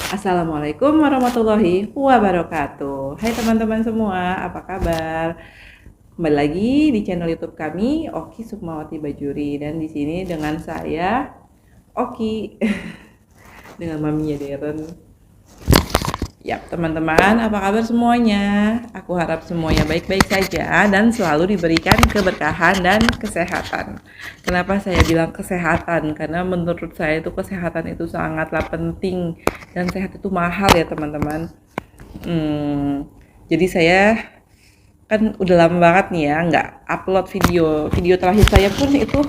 Assalamualaikum warahmatullahi wabarakatuh. Hai teman-teman semua, apa kabar? Kembali lagi di channel YouTube kami, Oki Sukmawati Bajuri, dan di sini dengan saya Oki dengan maminya Deren. Yap, teman-teman, apa kabar semuanya? Aku harap semuanya baik-baik saja dan selalu diberikan keberkahan dan kesehatan. Kenapa saya bilang kesehatan? Karena menurut saya itu kesehatan itu sangatlah penting dan sehat itu mahal ya teman-teman. Jadi saya kan udah lama banget nih ya nggak upload video terakhir saya pun itu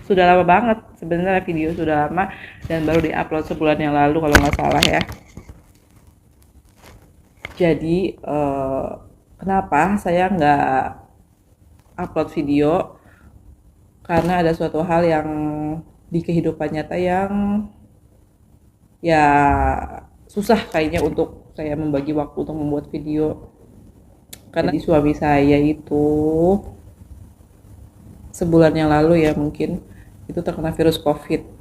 sudah lama banget sebenarnya, video sudah lama dan baru diupload sebulan yang lalu kalau nggak salah ya. Jadi kenapa saya nggak upload video? Karena ada suatu hal yang di kehidupan nyata yang ya susah kayaknya untuk saya membagi waktu untuk membuat video. Karena di suami saya itu sebulan yang lalu ya mungkin itu terkena virus COVID.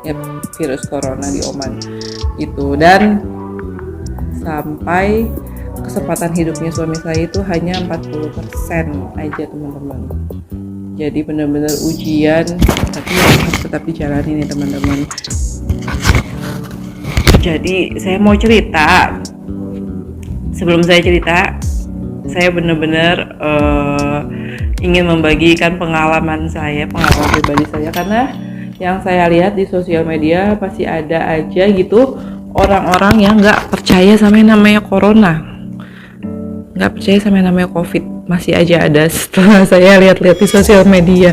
Ya, virus corona di Oman itu, dan sampai kesempatan hidupnya suami saya itu hanya 40% aja teman-teman. Jadi benar-benar ujian, tapi harus tetap dijalani nih teman-teman. Jadi saya mau cerita. Sebelum saya cerita, saya benar-benar ingin membagikan pengalaman pribadi saya, karena yang saya lihat di sosial media pasti ada aja gitu orang-orang yang nggak percaya sama yang namanya corona, nggak percaya sama yang namanya covid, masih aja ada setelah saya lihat-lihat di sosial media.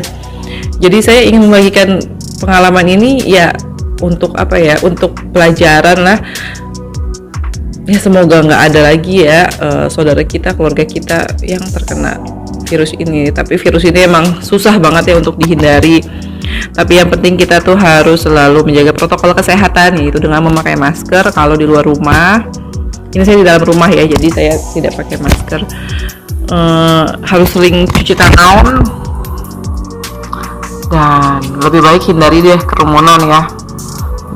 Jadi saya ingin membagikan pengalaman ini ya untuk apa ya, untuk pelajaran lah ya, semoga nggak ada lagi ya saudara kita, keluarga kita yang terkena virus ini. Tapi virus ini emang susah banget ya untuk dihindari. Tapi yang penting kita tuh harus selalu menjaga protokol kesehatan, yaitu dengan memakai masker kalau di luar rumah. Ini saya di dalam rumah ya, jadi saya tidak pakai masker. Harus sering cuci tangan dan lebih baik hindari deh kerumunan ya,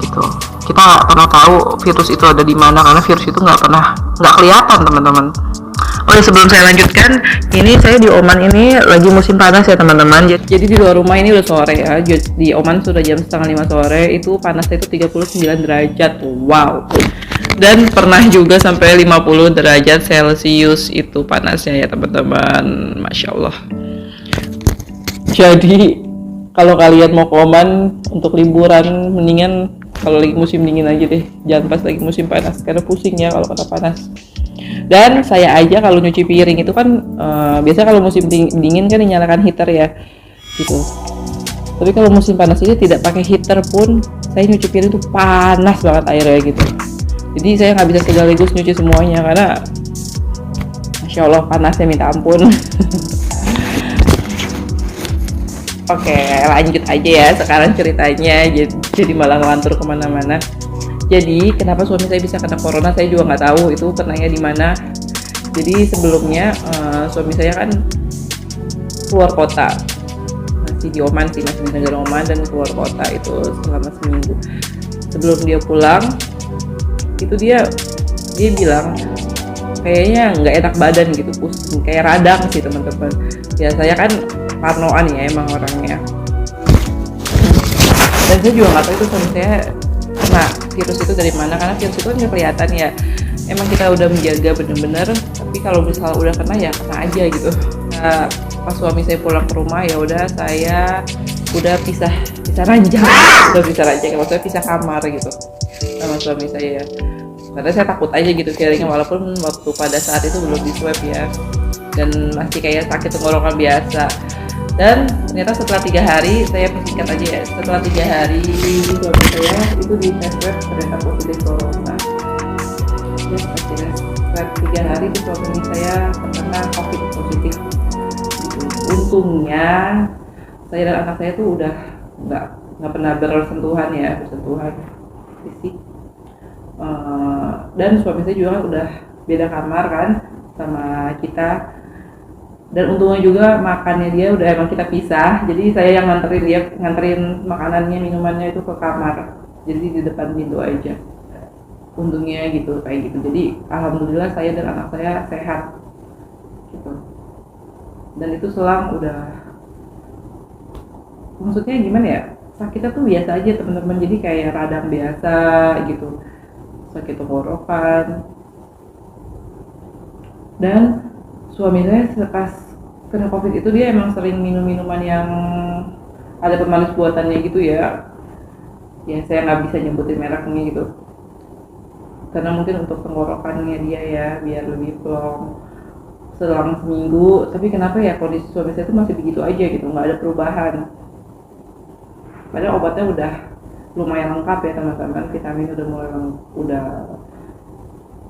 gitu. Kita nggak pernah tahu virus itu ada di mana, karena virus itu nggak kelihatan teman-teman. Oh ya, sebelum saya lanjutkan, ini saya di Oman ini lagi musim panas ya teman-teman. Jadi di luar rumah ini udah sore ya. Di Oman sudah jam setengah 5 sore, itu panasnya itu 39 derajat. Wow. Dan pernah juga sampai 50 derajat Celcius itu panasnya ya teman-teman. Masya Allah. Jadi kalau kalian mau ke Oman untuk liburan, mendingan kalau lagi musim dingin aja deh, jangan pas lagi musim panas, karena pusing ya kalau kena panas. Dan saya aja kalau nyuci piring itu kan biasa kalau musim dingin kan dinyalakan heater ya gitu, tapi kalau musim panas ini tidak pakai heater pun saya nyuci piring itu panas banget airnya gitu. Jadi saya nggak bisa sekaligus nyuci semuanya karena Masya Allah panasnya minta ampun. Oke, lanjut aja ya sekarang ceritanya, jadi malah ngelantur kemana-mana. Jadi kenapa suami saya bisa kena corona saya juga nggak tahu, itu kenanya di mana. Jadi sebelumnya suami saya kan keluar kota, masih di Oman sih, masih di negara Oman, dan keluar kota itu selama seminggu. Sebelum dia pulang itu dia bilang kayaknya nggak enak badan gitu, pusing kayak radang sih teman-teman. Ya saya kan parnoan ya emang orangnya, dan saya juga nggak tahu itu suami saya kena virus itu dari mana, karena virus itu kan nggak kelihatan ya. Emang kita udah menjaga bener-bener, tapi kalau misalnya udah kena ya kena aja gitu. Nah, pas suami saya pulang ke rumah ya udah saya udah pisah ranjang, maksudnya pisah kamar gitu sama suami saya. Karena saya takut aja gitu sharingnya, walaupun waktu pada saat itu belum di swab ya, dan masih kayak sakit tenggorokan biasa. Dan ternyata setelah 3 hari, saya persingkat aja ya, setelah 3 hari suami saya itu di tes swab ternyata positif corona. Ya, setelah 3 hari itu suami saya terkena COVID positif. Untungnya saya dan anak saya tuh udah nggak pernah bersentuhan fisik. Dan suami saya juga udah beda kamar kan sama kita. Dan untungnya juga makannya dia udah emang kita pisah, jadi saya yang nganterin makanannya minumannya itu ke kamar, jadi di depan pintu aja. Untungnya gitu, kayak gitu. Jadi alhamdulillah saya dan anak saya sehat gitu. Dan itu selang udah, maksudnya gimana ya, sakitnya tuh biasa aja teman-teman, jadi kayak radang biasa gitu, sakit tenggorokan. Dan suami saya pas kena covid itu dia emang sering minum minuman yang ada pemanis buatannya gitu ya, saya nggak bisa nyebutin mereknya gitu, karena mungkin untuk tenggorokannya dia ya, biar lebih plong. Selang seminggu, tapi kenapa ya kondisi suami saya itu masih begitu aja gitu, nggak ada perubahan. Padahal obatnya udah lumayan lengkap ya teman-teman, vitamin udah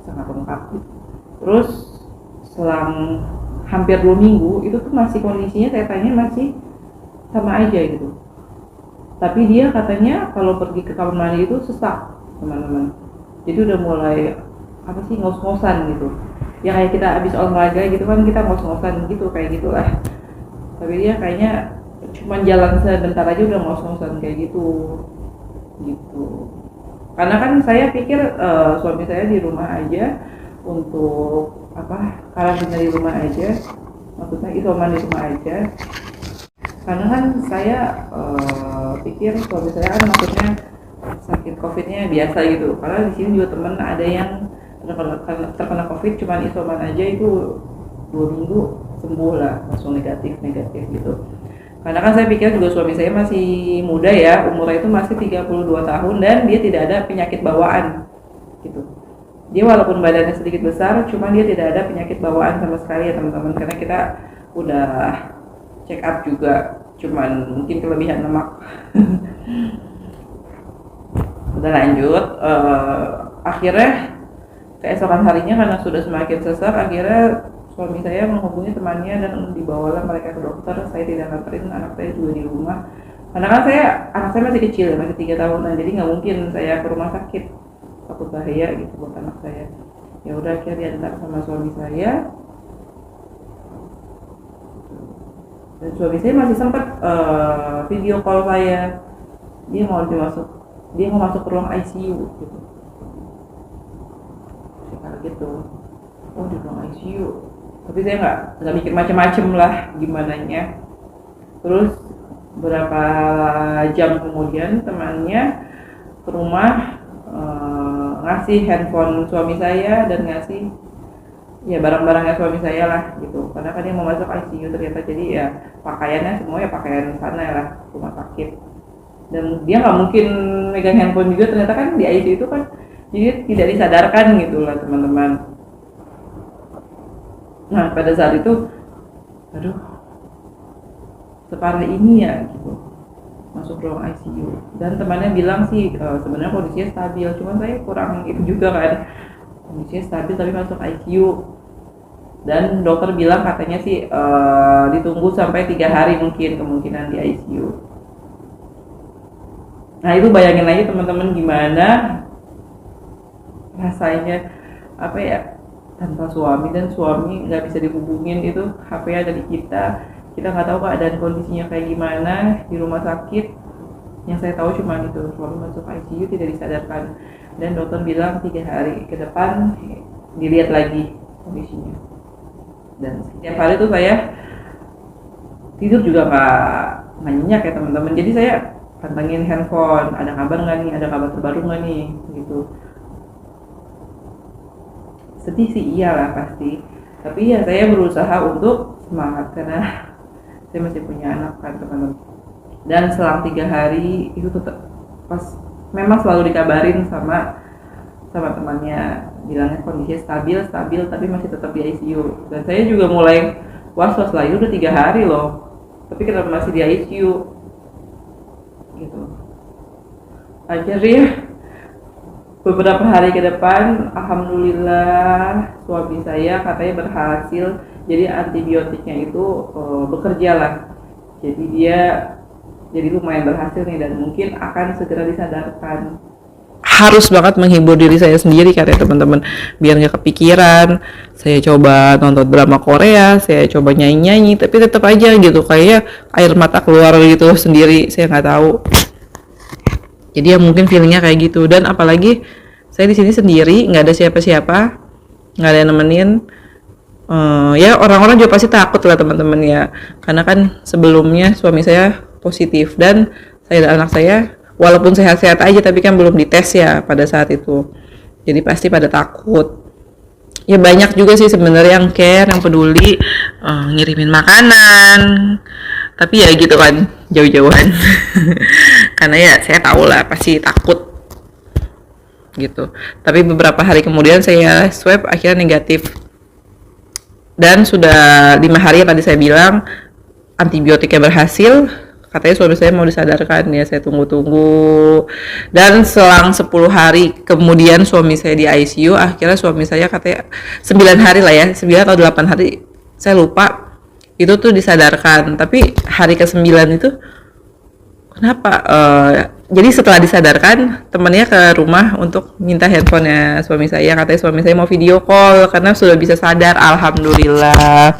sangat lengkap. Terus selang hampir 2 minggu itu tuh masih kondisinya, saya tanya masih sama aja gitu. Tapi dia katanya kalau pergi ke kamar mandi itu sesak teman-teman, jadi udah mulai apa sih, ngos-ngosan gitu ya, kayak kita habis olahraga gitu kan, kita ngos-ngosan gitu, kayak gitulah. Tapi dia kayaknya cuman jalan sebentar aja udah ngos-ngosan kayak gitu. Karena kan saya pikir suami saya di rumah aja untuk karantina di rumah aja, maksudnya isoman di rumah aja. Karena kan saya pikir suami saya kan maksudnya sakit covidnya biasa gitu, karena di sini juga temen ada yang terkena covid cuman isoman aja itu 2 minggu sembuh lah, langsung negatif gitu. Karena kan saya pikir juga suami saya masih muda ya, umurnya itu masih 32 tahun dan dia tidak ada penyakit bawaan gitu. Dia walaupun badannya sedikit besar, cuman dia tidak ada penyakit bawaan sama sekali ya teman-teman, karena kita udah check up juga, cuman mungkin kelebihan lemak. Udah lanjut, akhirnya keesokan harinya karena sudah semakin sesak, akhirnya suami saya menghubungi temannya dan dibawalah mereka ke dokter. Saya tidak nganterin, anak saya juga di rumah. Karena kan anak saya masih kecil, masih 3 tahunan, jadi nggak mungkin saya ke rumah sakit, takut bahaya gitu buat anak saya. Ya udah, akhirnya diantar sama suami saya. Dan suami saya masih sempat video call saya. Dia mau masuk ke ruang ICU gitu. Gitu, oh di ruang ICU, tapi saya nggak mikir macam-macam lah gimana nya. Terus berapa jam kemudian temannya ke rumah, ngasih handphone suami saya dan ngasih ya barang-barangnya suami saya lah gitu, karena kan dia mau masuk ICU ternyata, jadi ya pakaiannya semuanya pakaian sana lah, rumah sakit. Dan dia nggak mungkin megang handphone juga, ternyata kan di ICU itu kan jadi tidak disadarkan gitu lah teman-teman. Nah pada saat itu, aduh separah ini ya gitu, masuk ruang ICU. Dan temannya bilang sih sebenarnya kondisinya stabil, cuman saya kurang itu juga kan, kondisinya stabil tapi masuk ICU. Dan dokter bilang katanya sih ditunggu sampai 3 hari mungkin kemungkinan di ICU. Nah itu bayangin aja teman-teman gimana rasanya tanpa suami, dan suami nggak bisa dihubungin, itu HP-nya ada di kita nggak tahu keadaan kondisinya kayak gimana di rumah sakit. Yang saya tahu cuma itu, suami masuk ICU tidak disadarkan, dan dokter bilang 3 hari ke depan dilihat lagi kondisinya. Dan setiap hari itu saya tidur juga nggak nyenyak ya teman-teman, jadi saya pantengin handphone, ada kabar nggak nih, ada kabar terbaru nggak nih gitu. Sedih sih iyalah pasti, tapi ya saya berusaha untuk semangat karena saya masih punya anak kan teman-teman. Dan selang 3 hari itu tetap memang selalu dikabarin sama temannya, bilangnya kondisinya stabil tapi masih tetap di ICU. Dan saya juga mulai was-was lah, itu udah 3 hari loh tapi kenapa masih di ICU gitu. Akhirnya beberapa hari ke depan, alhamdulillah suami saya katanya berhasil, jadi antibiotiknya itu bekerja lah, jadi lumayan berhasil nih, dan mungkin akan segera disadarkan harus banget menghibur diri saya sendiri kan ya teman-teman, biar nggak kepikiran. Saya coba nonton drama Korea, saya coba nyanyi-nyanyi, tapi tetap aja gitu kayak air mata keluar gitu sendiri, saya nggak tahu. Jadi ya mungkin feelingnya kayak gitu. Dan apalagi saya di sini sendiri, nggak ada siapa-siapa, nggak ada yang nemenin. Ya orang-orang juga pasti takut lah teman-teman ya, karena kan sebelumnya suami saya positif dan saya dan anak saya walaupun sehat-sehat aja tapi kan belum dites ya pada saat itu, jadi pasti pada takut. Ya banyak juga sih sebenarnya yang care, yang peduli, ngirimin makanan, tapi ya gitu kan jauh-jauhan karena ya saya tahu lah pasti takut gitu. Tapi beberapa hari kemudian saya swab akhirnya negatif. Dan sudah 5 hari ya tadi saya bilang, antibiotiknya berhasil. Katanya suami saya mau disadarkan, ya saya tunggu-tunggu. Dan selang 10 hari kemudian suami saya di ICU. Akhirnya suami saya katanya 9 hari lah ya, 9 atau 8 hari, saya lupa, itu tuh disadarkan. Tapi hari ke-9 itu kenapa? Jadi setelah disadarkan, temannya ke rumah untuk minta handphonenya suami saya. Katanya suami saya mau video call karena sudah bisa sadar. Alhamdulillah,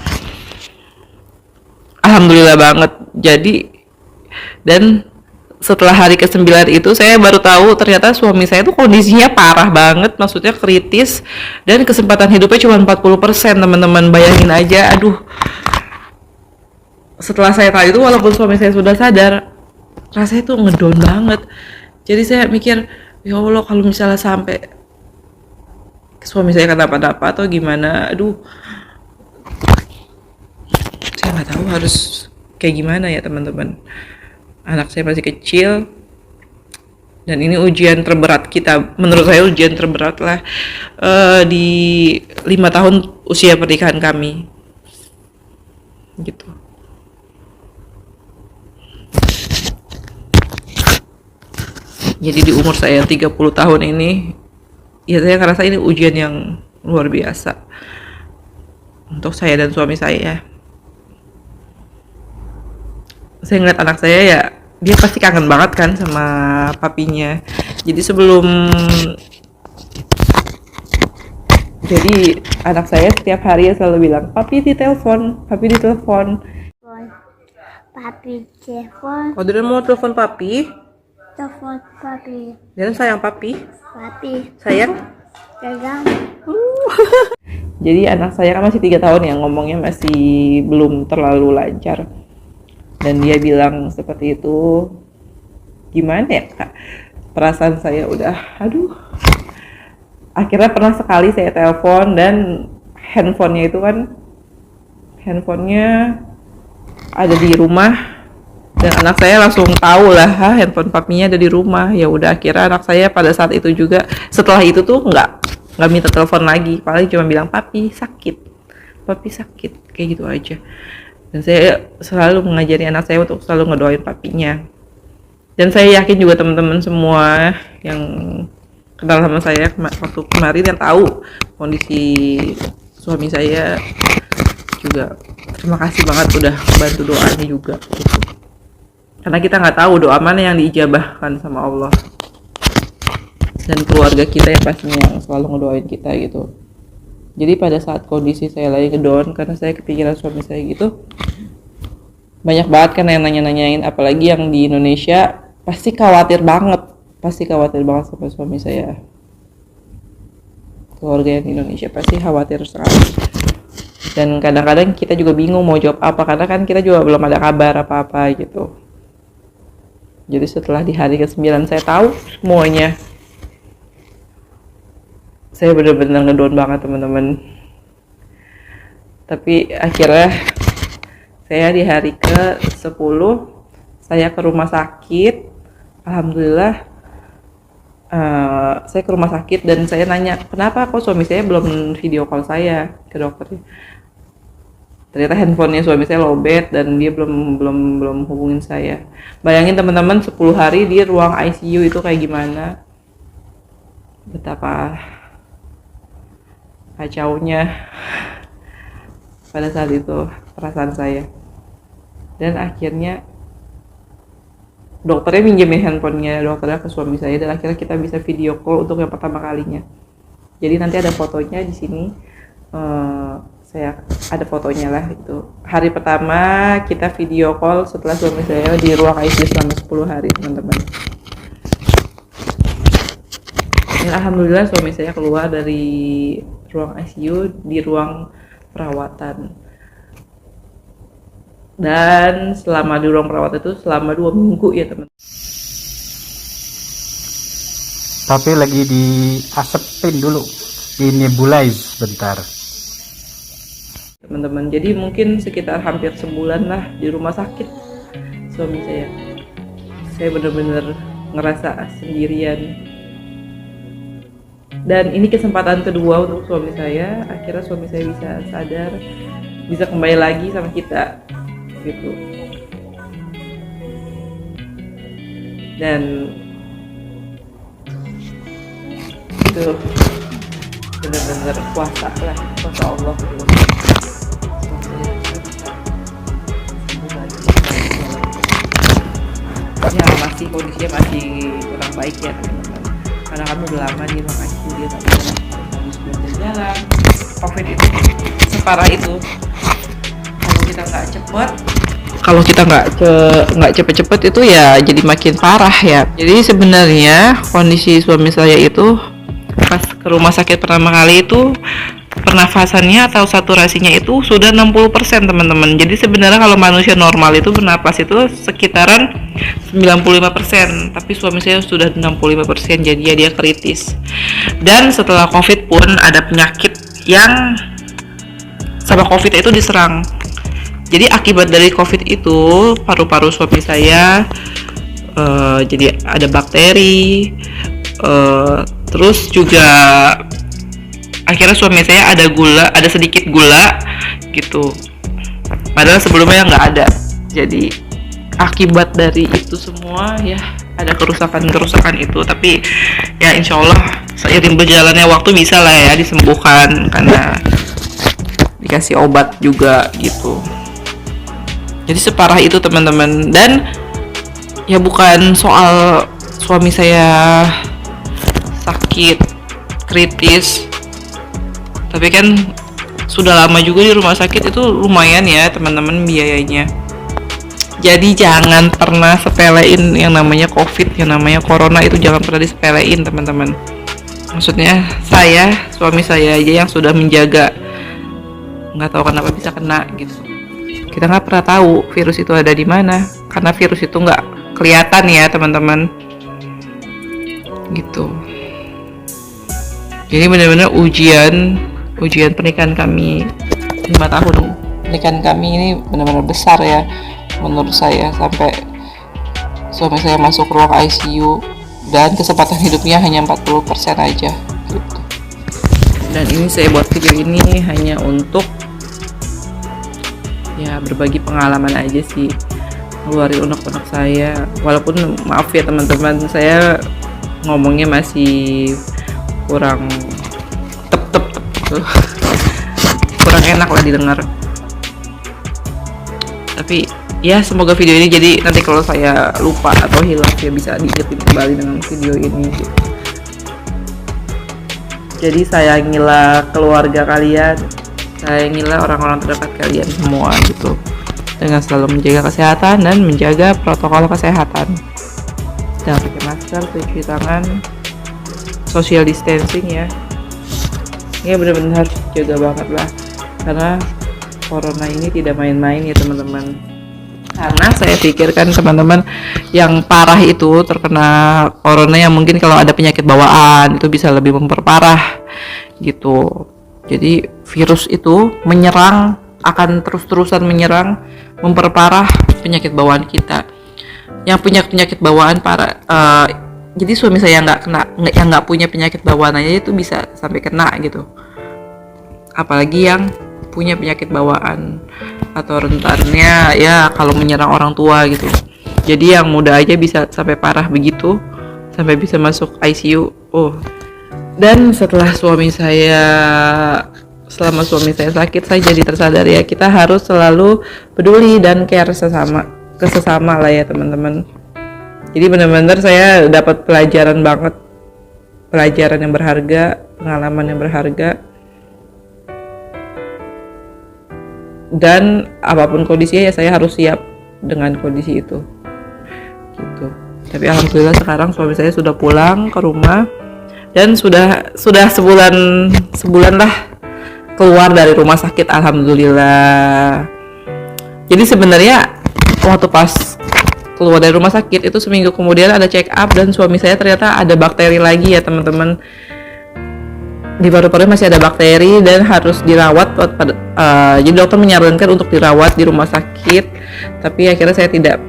alhamdulillah banget. Jadi dan setelah hari ke-9 itu saya baru tahu ternyata suami saya tuh kondisinya parah banget, maksudnya kritis, dan kesempatan hidupnya cuma 40%, teman-teman. Bayangin aja, aduh. Setelah saya tahu itu, walaupun suami saya sudah sadar, rasanya tuh ngedown banget. Jadi saya mikir, ya Allah, kalau misalnya sampai suami saya kenapa-napa atau gimana, aduh, saya nggak tahu harus kayak gimana ya teman-teman. Anak saya masih kecil dan ini ujian terberat kita, menurut saya ujian terberat lah di 5 tahun usia pernikahan kami gitu. Jadi di umur saya 30 tahun ini, ya saya ngerasa ini ujian yang luar biasa untuk saya dan suami saya. Saya ngeliat anak saya ya, dia pasti kangen banget kan sama papinya. Jadi jadi anak saya setiap hari ya selalu bilang, papi ditelepon, papi ditelepon. Papi telepon. Oh, dia mau telepon papi? Telepon papi. Dan sayang papi. Papi. Sayang. Pegang. Jadi anak saya kan masih 3 tahun ya, ngomongnya masih belum terlalu lancar. Dan dia bilang seperti itu. Gimana ya Kak? Perasaan saya udah, aduh. Akhirnya pernah sekali saya telepon dan handphonenya itu kan, handphonenya ada di rumah. Dan anak saya langsung tahu lah, handphone papinya ada di rumah. Ya udah, akhirnya anak saya pada saat itu juga, setelah itu tuh nggak minta telepon lagi, paling cuma bilang papi sakit, kayak gitu aja. Dan saya selalu mengajari anak saya untuk selalu ngedoain papinya. Dan saya yakin juga teman-teman semua yang kenal sama saya waktu kemarin yang tahu kondisi suami saya juga, terima kasih banget udah bantu doanya juga gitu. Karena kita nggak tahu doa mana yang diijabahkan sama Allah, dan keluarga kita yang pastinya yang selalu ngedoain kita gitu. Jadi pada saat kondisi saya lagi ngedown karena saya kepikiran suami saya gitu, banyak banget kan yang nanya-nanyain, apalagi yang di Indonesia pasti khawatir banget sama suami saya. Keluarga yang di Indonesia pasti khawatir sekali. Dan kadang-kadang kita juga bingung mau jawab apa, karena kan kita juga belum ada kabar apa-apa gitu. Jadi setelah di hari ke-9 saya tahu semuanya, saya benar-benar ngedown banget teman-teman. Tapi akhirnya saya di hari ke-10 saya ke rumah sakit. Alhamdulillah saya ke rumah sakit dan saya nanya, kenapa kok suami saya belum video call saya ke dokter. Ternyata handphonenya suami saya lowbat dan dia belum hubungin saya. Bayangin teman-teman, 10 hari di ruang ICU itu kayak gimana, betapa kacaunya pada saat itu perasaan saya. Dan akhirnya dokternya minjemin handphonenya dokternya ke suami saya, dan akhirnya kita bisa video call untuk yang pertama kalinya. Jadi nanti ada fotonya di sini. Saya ada fotonya lah itu. Hari pertama kita video call setelah suami saya di ruang ICU selama 10 hari, teman-teman. Dan alhamdulillah suami saya keluar dari ruang ICU di ruang perawatan. Dan selama di ruang perawatan itu selama 2 minggu ya, teman. Tapi lagi diasepin dulu, di nebulize bentar. Teman-teman, jadi mungkin sekitar hampir sebulan lah di rumah sakit suami saya benar-benar ngerasa sendirian. Dan ini kesempatan kedua untuk suami saya, akhirnya suami saya bisa sadar, bisa kembali lagi sama kita gitu. Dan itu benar-benar kuasa lah, kuasa Allah gitu. Ya masih kondisinya masih kurang baik ya, teman-teman, karena kami udah lama di ruang ICU, dia tak bisa jalan. COVID itu separah itu, kalau kita nggak cepet-cepet itu ya jadi makin parah ya. Jadi sebenarnya kondisi suami saya itu pas ke rumah sakit pertama kali itu pernafasannya atau saturasinya itu sudah 60%, teman-teman. Jadi sebenarnya kalau manusia normal itu bernapas itu sekitaran 95%, tapi suami saya sudah 65%, jadi ya dia kritis. Dan setelah COVID pun ada penyakit yang sama COVID itu diserang. Jadi akibat dari COVID itu paru-paru suami saya jadi ada bakteri, terus juga akhirnya suami saya ada sedikit gula gitu, padahal sebelumnya nggak ada. Jadi akibat dari itu semua ya ada kerusakan itu, tapi ya insya Allah seiring berjalannya waktu bisa lah ya disembuhkan karena dikasih obat juga gitu. Jadi separah itu, teman-teman. Dan ya bukan soal suami saya sakit kritis, tapi kan sudah lama juga di rumah sakit, itu lumayan ya teman-teman biayanya. Jadi jangan pernah sepelein yang namanya COVID, yang namanya corona itu jangan pernah disepelein, teman-teman. Maksudnya suami saya aja yang sudah menjaga, nggak tahu kenapa bisa kena gitu. Kita nggak pernah tahu virus itu ada di mana, karena virus itu nggak kelihatan ya, teman-teman. Gitu. Jadi benar-benar ujian pernikahan kami 5 tahun. Pernikahan kami ini benar-benar besar ya menurut saya, sampai suami saya masuk ruang ICU dan kesempatan hidupnya hanya 40% aja gitu. Dan ini saya buat video ini hanya untuk ya berbagi pengalaman aja sih, ngeluarin unek-unek saya. Walaupun maaf ya teman-teman, saya ngomongnya masih kurang tep gitu. Kurang enak lah didengar. Tapi ya semoga video ini jadi nanti kalau saya lupa atau hilang ya bisa diingetin kembali dengan video ini gitu. Jadi sayangilah keluarga kalian, sayangilah orang-orang terdekat kalian semua gitu, dengan selalu menjaga kesehatan dan menjaga protokol kesehatan. Jangan pakai masker, cuci tangan, social distancing ya. Ini benar-benar harus jaga banget lah, karena corona ini tidak main-main ya teman-teman. Karena saya pikirkan teman-teman yang parah itu terkena corona yang mungkin kalau ada penyakit bawaan itu bisa lebih memperparah gitu. Jadi virus itu menyerang, akan terus-terusan menyerang, memperparah penyakit bawaan kita. Yang punya penyakit bawaan parah, jadi suami saya yang nggak punya penyakit bawaan aja itu bisa sampai kena gitu. Apalagi yang punya penyakit bawaan atau rentannya ya kalau menyerang orang tua gitu. Jadi yang muda aja bisa sampai parah begitu, sampai bisa masuk ICU. Dan selama suami saya sakit, saya jadi tersadar ya, kita harus selalu peduli dan care ke sesama lah ya teman-teman. Jadi benar-benar saya dapat pelajaran banget, pelajaran yang berharga, pengalaman yang berharga. Dan apapun kondisinya ya saya harus siap dengan kondisi itu gitu. Tapi alhamdulillah sekarang suami saya sudah pulang ke rumah dan sudah sebulan lah keluar dari rumah sakit, alhamdulillah. Jadi sebenarnya waktu pas keluar dari rumah sakit itu seminggu kemudian ada check up dan suami saya ternyata ada bakteri lagi ya teman-teman. Di paru-paru masih ada bakteri dan harus dirawat. Jadi dokter menyarankan untuk dirawat di rumah sakit, tapi akhirnya saya tidak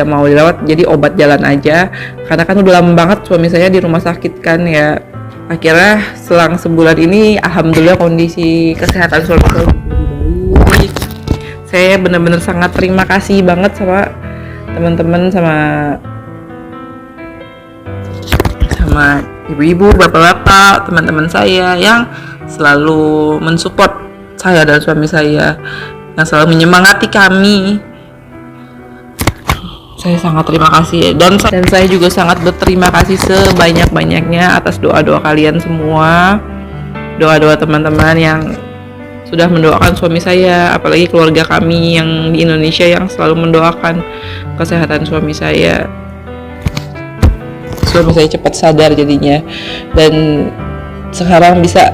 mau dirawat, jadi obat jalan aja karena kan udah lama banget suami saya di rumah sakit kan ya. Akhirnya selang sebulan ini alhamdulillah kondisi kesehatan suami saya lebih baik. Saya benar-benar sangat terima kasih banget sama teman-teman, sama ibu-ibu, bapak-bapak, teman-teman saya yang selalu mensupport saya dan suami saya, yang selalu menyemangati kami. Saya sangat terima kasih dan saya juga sangat berterima kasih sebanyak-banyaknya atas doa-doa kalian semua, doa-doa teman-teman yang sudah mendoakan suami saya, apalagi keluarga kami yang di Indonesia yang selalu mendoakan kesehatan suami saya. Suami saya cepat sadar jadinya dan sekarang bisa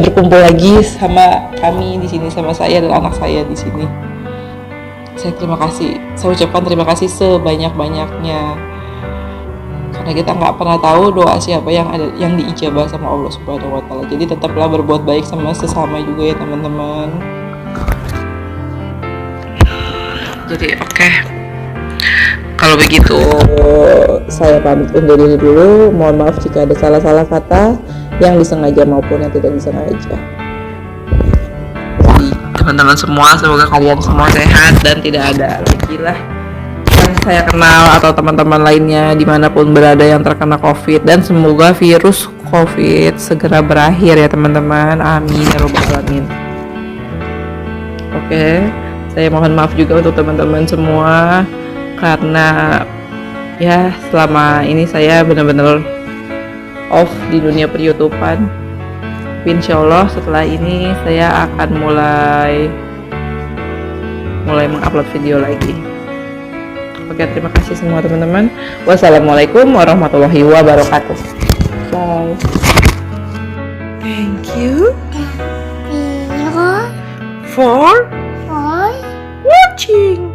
berkumpul lagi sama kami di sini, sama saya dan anak saya di sini. Saya terima kasih, saya ucapkan terima kasih sebanyak-banyaknya karena kita nggak pernah tahu doa siapa yang diijabah sama Allah Subhanahu Wa Taala. Jadi tetaplah berbuat baik sama sesama juga ya teman-teman. Jadi oke. Kalau begitu saya pamit undur diri dulu. Mohon maaf jika ada salah-salah kata yang disengaja maupun yang tidak disengaja. Jadi teman-teman semua, semoga kalian semua sehat dan tidak ada lagi lah yang saya kenal atau teman-teman lainnya dimanapun berada yang terkena COVID, dan semoga virus COVID segera berakhir ya teman-teman. Amin ya robbal alamin. Oke, saya mohon maaf juga untuk teman-teman semua karena ya selama ini saya benar-benar off di dunia per-YouTubean. Insya Allah setelah ini saya akan mulai mengupload video lagi. Oke, terima kasih semua teman-teman. Wassalamualaikum warahmatullahi wabarakatuh. Bye. Thank you Zero, for four, watching.